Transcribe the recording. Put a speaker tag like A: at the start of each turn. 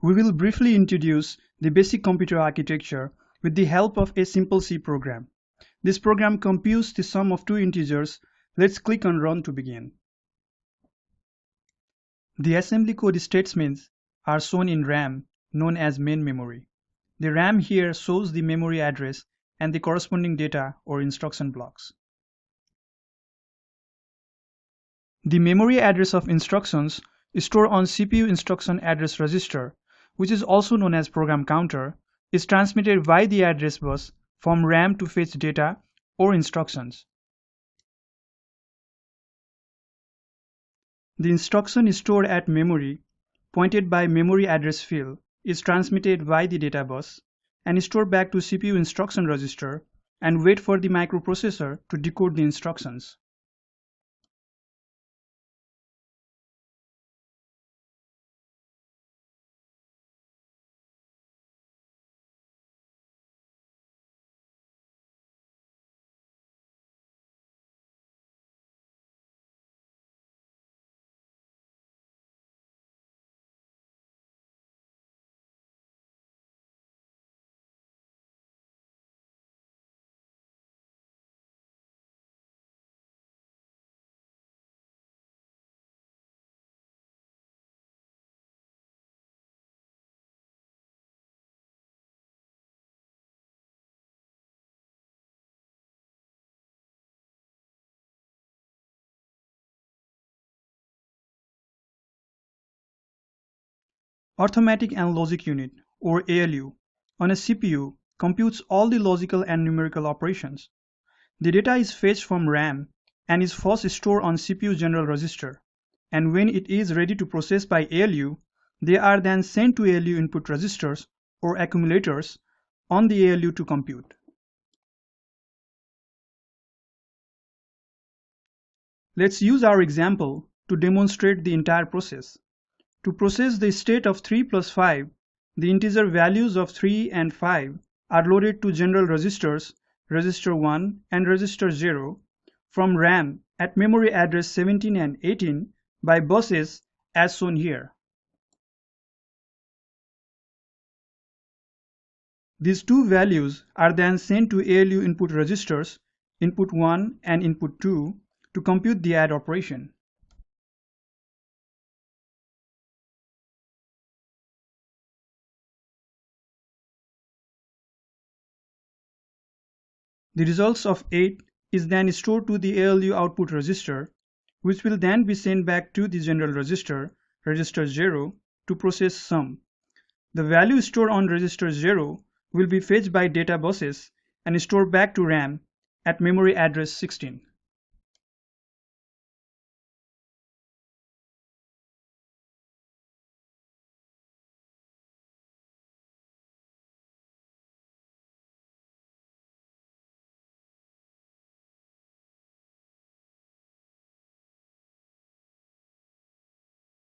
A: We will briefly introduce the basic computer architecture with the help of a simple C program. This program computes the sum of two integers. Let's click on Run to begin. The assembly code statements are shown in RAM, known as main memory. The RAM here shows the memory address and the corresponding data or instruction blocks. The memory address of instructions stored on CPU instruction address register, which is also known as program counter, is transmitted via the address bus from RAM to fetch data or instructions. The instruction stored at memory, pointed by memory address field, is transmitted via the data bus and stored back to CPU instruction register and wait for the microprocessor to decode the instructions. Arithmetic and Logic Unit, or ALU, on a CPU computes all the logical and numerical operations. The data is fetched from RAM and is first stored on CPU general register, and when it is ready to process by ALU, they are then sent to ALU input registers or accumulators on the ALU to compute. Let's use our example to demonstrate the entire process. To process the state of 3 plus 5, the integer values of 3 and 5 are loaded to general registers, register 1 and register 0, from RAM at memory address 17 and 18 by buses as shown here. These two values are then sent to ALU input registers, input 1 and input 2, to compute the add operation. The results of 8 is then stored to the ALU output register, which will then be sent back to the general register, register 0, to process sum. The value stored on register 0 will be fetched by data buses and stored back to RAM at memory address 16.